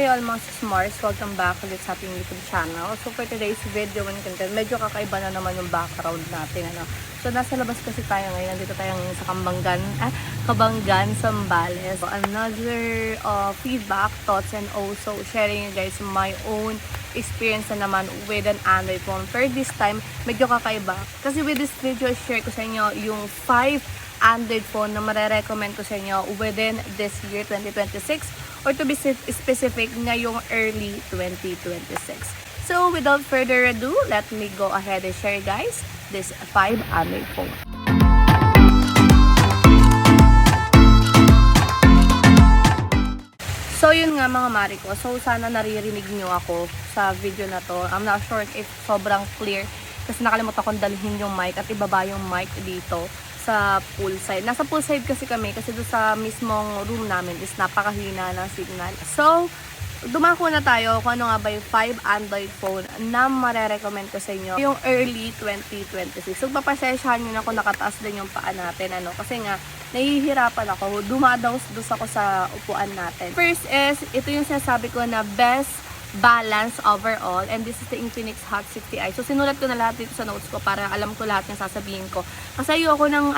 kayo all mga Smars, welcome back ulit sa ating YouTube channel. So for today's video and content, medyo kakaiba na naman yung background natin. So nasa labas kasi tayo ngayon, nandito tayo ngayon sa Kabanggan, Zambales. So another feedback, thoughts, and also sharing you guys my own experience na naman with an Android phone. For this time, medyo kakaiba. Kasi with this video, share ko sa inyo yung 5 Android phone na marerecommend ko sa inyo within this year 2026 or to be specific ngayong early 2026. So without further ado, let me go ahead and share guys this 5 Android phone. So yun nga mga mari ko, so sana naririnig nyo ako sa video na to. I'm not sure if sobrang clear kasi nakalimutan kong dalhin yung mic at ibaba yung mic dito sa poolside. Nasa poolside kasi kami kasi doon sa mismong room namin is napakahina ng signal. So, dumako na tayo kung ano nga ba yung 5 Android phone na marerecommend ko sa inyo yung early 2026. So, papasensyahan nyo na kung nakataas din yung paa natin. Kasi nga, nahihirapan ako. Dumadaos ako sa upuan natin. First is, ito yung sinasabi ko na best balance overall, and this is the Infinix Hot 60i. So sinulat ko na lahat dito sa notes ko para alam ko lahat ng sasabihin ko. Kasi ayoko nang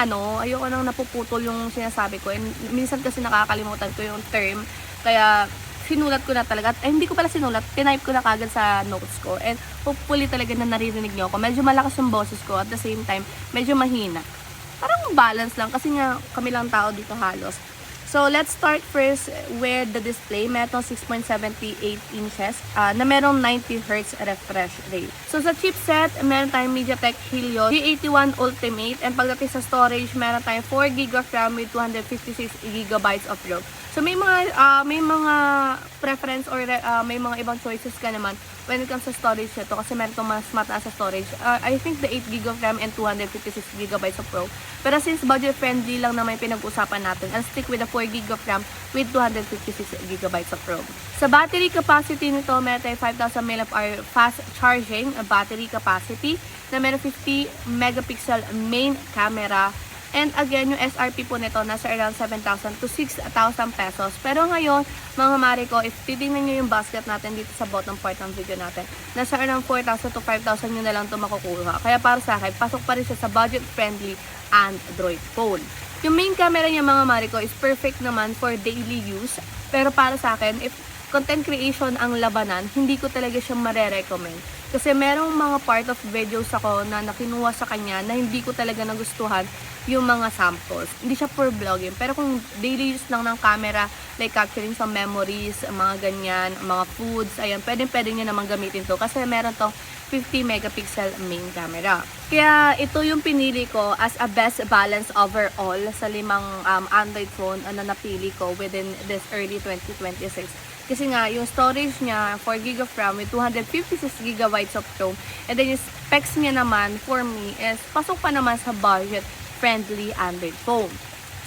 napuputol yung sinasabi ko, and minsan kasi nakakalimutan ko yung term. Kaya sinulat ko na talaga. Hindi ko pala sinulat, tinype ko na kagad sa notes ko. And hopefully talaga na naririnig niyo ako. Medyo malakas yung boses ko, at the same time medyo mahina. Parang balance lang kasi nga kami lang tao dito halos. So, let's start first with the display. Meron 6.78 inches na merong 90Hz refresh rate. So, sa chipset, meron tayong MediaTek Helio G81 Ultimate. And pagdating sa storage, meron tayong 4GB of RAM with 256GB of ROM. So, may mga preference or may mga ibang choices ka naman when it comes to storage nito kasi meron itong mas mataas sa storage. I think the 8GB of RAM and 256GB of ROM. Pero since budget friendly lang naman yung pinag-usapan natin, I'll stick with the 4GB of RAM with 256GB of ROM. Sa battery capacity nito, meron tayong 5,000 mAh fast charging battery capacity na meron 50 megapixel main camera. And again, yung SRP po nito nasa around 7,000 to 6,000 pesos. Pero ngayon, mga mari ko, if titingnan nyo yung basket natin dito sa bottom part ng video natin, nasa around 4,000 to 5,000 nyo na lang ito makukuha. Kaya para sa akin, pasok pa rin siya sa budget-friendly Android phone. Yung main camera niya mga mari ko is perfect naman for daily use. Pero para sa akin, if content creation ang labanan, hindi ko talaga siya marerecommend. Kasi merong mga part of videos ako na nakinuha sa kanya na hindi ko talaga nagustuhan yung mga samples. Hindi siya for vlogging. Pero kung daily use lang ng camera, like capturing some memories, mga ganyan, mga foods, ayan, pwede nyo naman gamitin to kasi meron tong 50 megapixel main camera. Kaya ito yung pinili ko as a best balance overall sa 5 Android phone na napili ko within this early 2026. Kasi nga, yung storage niya, 4GB of RAM with 256GB of ROM. And then yung specs niya naman, for me, is pasok pa naman sa budget-friendly Android phone.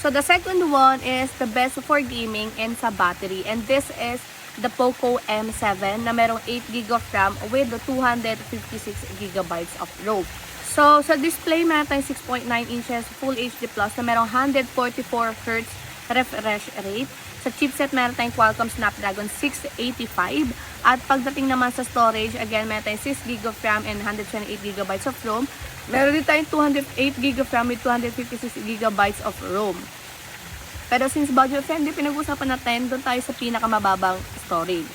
So, the second one is the best for gaming and sa battery. And this is the Poco M7 na merong 8GB of RAM with 256GB of ROM. So, sa display, meron tayong 6.9 inches Full HD Plus na merong 144Hz refresh rate. Sa chipset, meron tayong Qualcomm Snapdragon 685. At pagdating naman sa storage, again, meron tayong 6GB of RAM and 128GB of ROM. Meron din tayong 208GB of RAM with 256GB of ROM. Pero since budget friendly, pinag-usapan natin, doon tayo sa pinakamababang storage.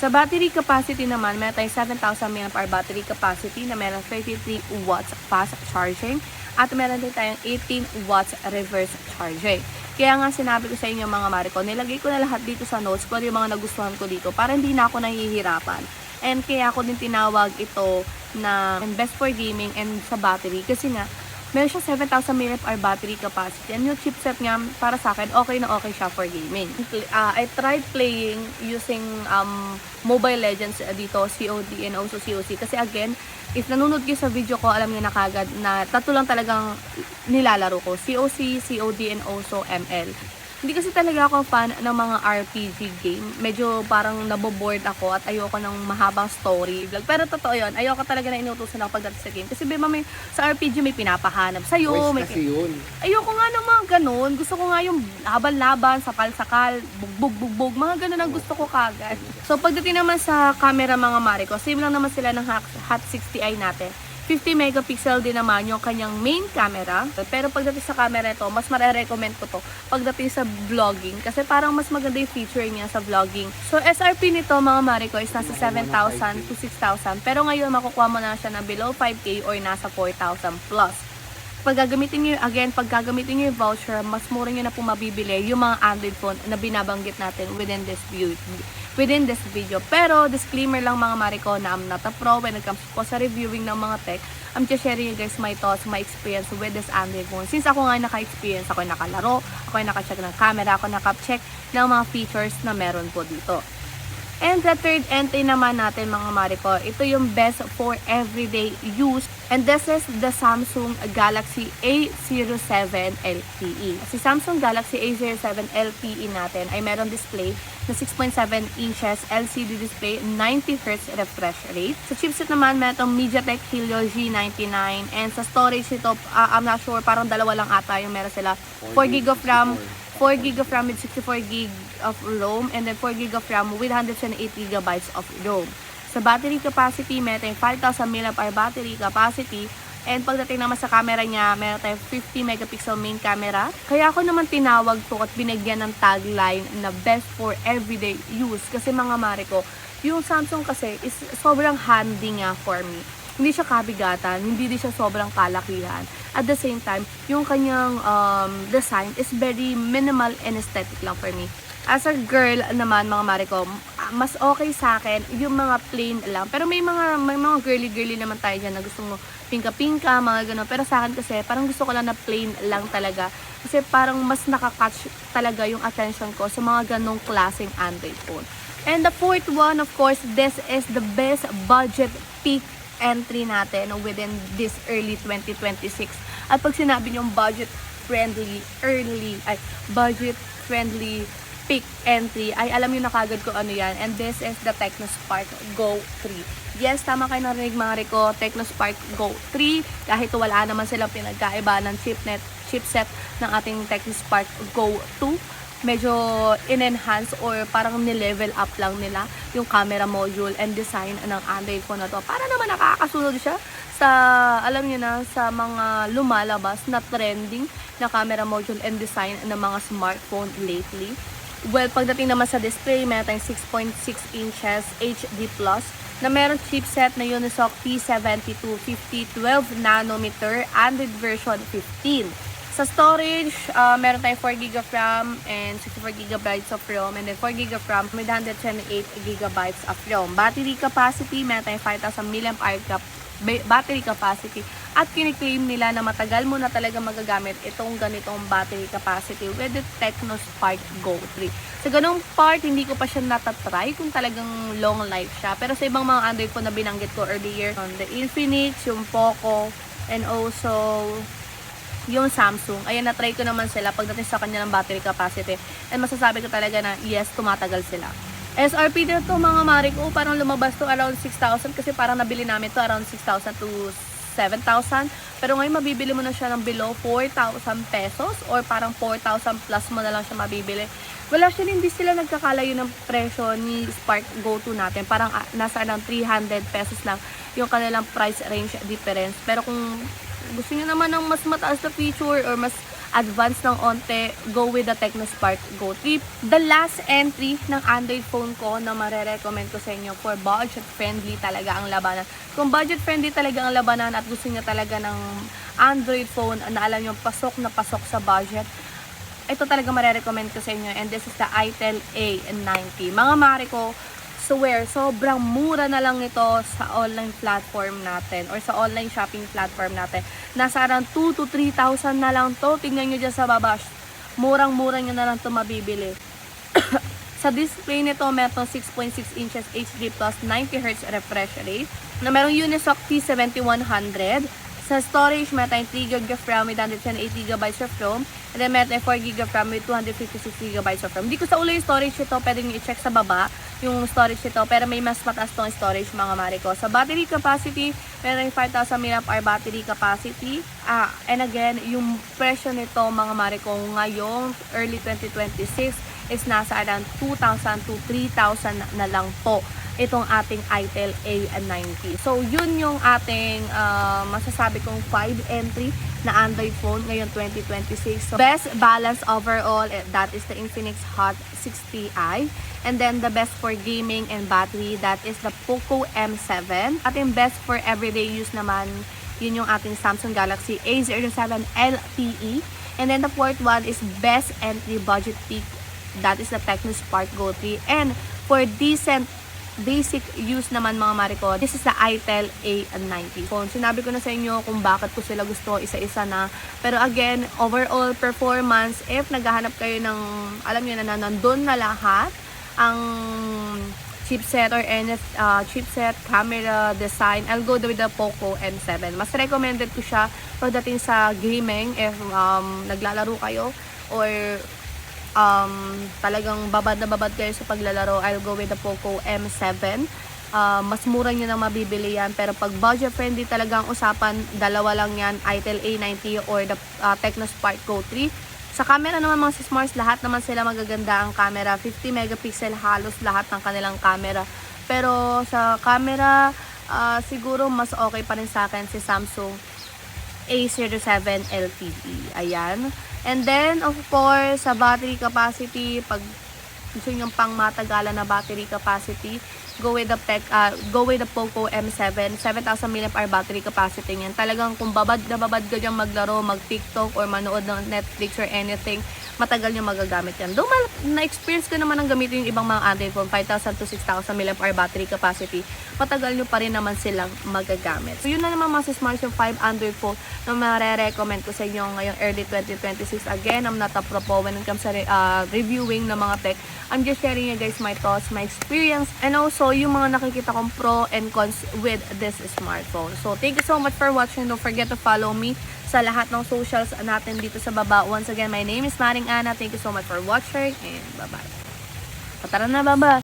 Sa battery capacity naman, meron tayong 7,000 mAh battery capacity na meron 33 watts fast charging. At meron din tayong 18 watts reverse charging. Kaya nga sinabi ko sa inyo mga mari ko, nilagay ko na lahat dito sa notes ko yung mga nagustuhan ko dito para hindi na ako nahihirapan. And kaya ako din tinawag ito na best for gaming and sa battery kasi nga meron siya 7,000 mAh battery capacity. And yung chipset niya, para sa akin, okay na okay siya for gaming. I tried playing using Mobile Legends dito, COD and also COC. Kasi again, if nanonood kayo sa video ko, alam niyo na kagad na tatlo lang talagang nilalaro ko. COC, COD, and also ML. Hindi kasi talaga ako fan ng mga RPG game. Medyo parang naboboard ako at ayoko ng mahabang story vlog. Pero totoo yun, ayoko talaga na inutusan ako pagdating sa game. Kasi bema sa RPG may pinapahanap sa'yo. Quest kasi yun. Ayoko nga ng mga ganun. Gusto ko nga yung laban-laban, sakal-sakal, bugbog-bugbog. Mga ganun ang gusto ko kagad. So pagdating naman sa camera mga Mariko, same lang naman sila ng Hot60i natin. 50 megapixel din naman yung kanyang main camera. Pero pagdating sa camera ito, mas mare-recommend ko to pagdating sa vlogging. Kasi parang mas maganda yung feature niya sa vlogging. So SRP nito mga Mariko is nasa 7,000 to 6,000. Pero ngayon makukuha mo na siya na below 5K or nasa 4,000 plus. Pag gagamitin nyo yung voucher, mas mura nyo na po mabibili yung mga Android phone na binabanggit natin within this video. Pero, disclaimer lang mga Mariko na I'm not a pro when it comes po sa reviewing ng mga tech. I'm just sharing you guys my thoughts, my experience with this Android phone. Since ako nga naka-experience, ako nakalaro, ako naka-check ng camera, ako naka-check ng mga features na meron po dito. And the third entry naman natin mga Mariko, ito yung best for everyday use. And this is the Samsung Galaxy A07 LTE. Si Samsung Galaxy A07 LTE natin ay meron display na 6.7 inches LCD display, 90Hz refresh rate. Sa chipset naman, meron itong MediaTek Helio G99. And sa storage ito, I'm not sure, parang dalawa lang ata yung meron sila. 4GB of RAM, 4GB of RAM with 64GB of ROM, and then 4GB of RAM with 128GB of ROM. Sa battery capacity, meron tayong 5,000 mAh battery capacity. And pagdating naman sa camera niya, meron tayong 50 megapixel main camera. Kaya ako naman tinawag to at binigyan ng tagline na best for everyday use. Kasi mga Mariko, yung Samsung kasi is sobrang handy nga for me. Hindi siya kabigatan, hindi din siya sobrang kalakihan. At the same time, yung kanyang design is very minimal and aesthetic lang for me. As a girl naman, mga Mariko, mas okay sa akin yung mga plain lang. Pero may mga girly-girly naman tayo dyan na gusto mo pinka-pinka, mga gano'n. Pero sa akin kasi, parang gusto ko lang na plain lang talaga. Kasi parang mas nakakatch talaga yung attention ko sa mga ganong klaseng Android phone. And the fourth one, of course, this is the best budget peak entry natin within this early 2026. At pag sinabi niyong budget friendly peak entry, ay alam niyo na kagad ko ano yan. And this is the Tecnospark Go 3. Yes, tama kayo narinig mga Riko, Tecnospark Go 3. Kahit wala naman silang pinagkaiba ng chipset ng ating Tecnospark Go 2. Medyo in-enhance or parang ni-level up lang nila yung camera module and design ng Android phone na to. Para naman nakakasunod siya sa, alam niyo na, sa mga lumalabas na trending na camera module and design ng mga smartphone lately. Well, pagdating naman sa display, meron tayong 6.6 inches HD Plus na meron chipset na Unisoc P7250 12nm Android version 15. Sa storage, meron tayong 4GB of RAM and 64GB of ROM, and then 4GB of RAM with 128GB of ROM. Battery capacity, meron tayong 5,000 mAh battery capacity. At kiniklaim nila na matagal mo na talaga magagamit itong ganitong battery capacity with the Tecnospark Go 3. Sa ganung part, hindi ko pa siya natatry kung talagang long life siya. Pero sa ibang mga Android phone na binanggit ko earlier, the Infinix, yung Poco, and also yung Samsung, ayan, na-try ko naman sila pagdating sa kanya ng battery capacity. And masasabi ko talaga na yes, tumatagal sila. SRP din to mga Mariko, parang lumabas to around 6,000 kasi parang nabili namin to around 6,000 to 7,000. Pero ngayon mabibili mo na siya ng below 4,000 pesos or parang 4,000 plus mo na lang siya mabibili. Wala siya, hindi sila nagkakalayo ng presyo ni Spark Go 2 natin. Parang nasa ng 300 pesos lang yung kanilang price range difference. Pero kung gusto niyo naman ng mas mataas na feature or mas advanced ng onte, go with the Tecnospark Go 3. The last entry ng Android phone ko na marerecommend ko sa inyo for budget friendly talaga ang labanan. Kung budget friendly talaga ang labanan at gusto niyo talaga ng Android phone na alam niyo pasok na pasok sa budget, ito talaga marerecommend ko sa inyo, and this is the Itel A90. Mga Mariko, swear, sobrang mura na lang ito sa online platform natin or sa online shopping platform natin. Nasa around 2 to 3,000 na lang to. Tingnan nyo dyan sa baba. Murang-mura nyo na lang to mabibili. Sa display nito, meron 6.6 inches HD plus 90Hz refresh rate na merong Unisoc T7100. Sa storage, meron tayong 3GB of RAM with 128GB of ROM. And then meron tayong 4GB of RAM with 256GB of RAM. Hindi ko sa ulo yung storage ito, pwede nyo i-check sa baba yung storage ito. Pero may mas mataas tong storage mga mare ko. Sa battery capacity, meron tayong 5,000 mAh battery capacity. And again, yung presyo nito mga mare ko ngayong early 2026 is nasa around 2,000 to 3,000 na lang po itong ating ITEL A90. So, yun yung ating masasabi kong 5 entry na Android phone ngayon 2026. So, best balance overall, that is the Infinix Hot 60i. And then, the best for gaming and battery, that is the Poco M7. Ating best for everyday use naman, yun yung ating Samsung Galaxy A07 LTE. And then, the fourth one is best entry budget peak, that is the Tecno Spark Go 3. And for decent basic use naman mga mare ko, this is the ITEL A90 phone. Sinabi ko na sa inyo kung bakit ko sila gusto isa-isa na. Pero again, overall performance, if naghahanap kayo ng, alam nyo na nandun na lahat, ang chipset or any chipset, camera, design, I'll go with the Poco M7. Mas recommended ko siya pagdating sa gaming if naglalaro kayo or talagang babad na babad kayo sa paglalaro, I'll go with the Poco M7. Mas mura nyo nang mabibili yan. Pero pag budget friendly talagang usapan, dalawa lang yan, ITEL A90 or the Tecno Spark Go 3. Sa camera naman mga smarts, lahat naman sila magaganda ang camera. 50 megapixel halos lahat ng kanilang camera. Pero sa camera, siguro mas okay pa rin sa akin si Samsung A07 LTE. Ayan. And then, of course, sa battery capacity, pag gusto nyo pang matagalan na battery capacity, go with the Poco M7. 7,000 mAh battery capacity niyan. Talagang kung babad na babad ka dyan maglaro, mag-TikTok, or manood ng Netflix or anything, matagal nyo magagamit yan. Though na-experience ko naman ang gamitin yung ibang mga Android phone, 5,000 to 6,000 mAh battery capacity, matagal nyo pa rin naman silang magagamit. So, yun na naman mga smart yung 5 Android phone na mare-recommend ko sa inyo ngayong early 2026. Again, I'm not a pro when it comes sa reviewing ng mga tech. I'm just sharing you guys my thoughts, my experience, and also yung mga nakikita kong pro and cons with this smartphone. So, thank you so much for watching. Don't forget to follow me sa lahat ng socials natin dito sa baba. Once again, my name is Maring Ana. Thank you so much for watching and bye-bye. Tara na, baba!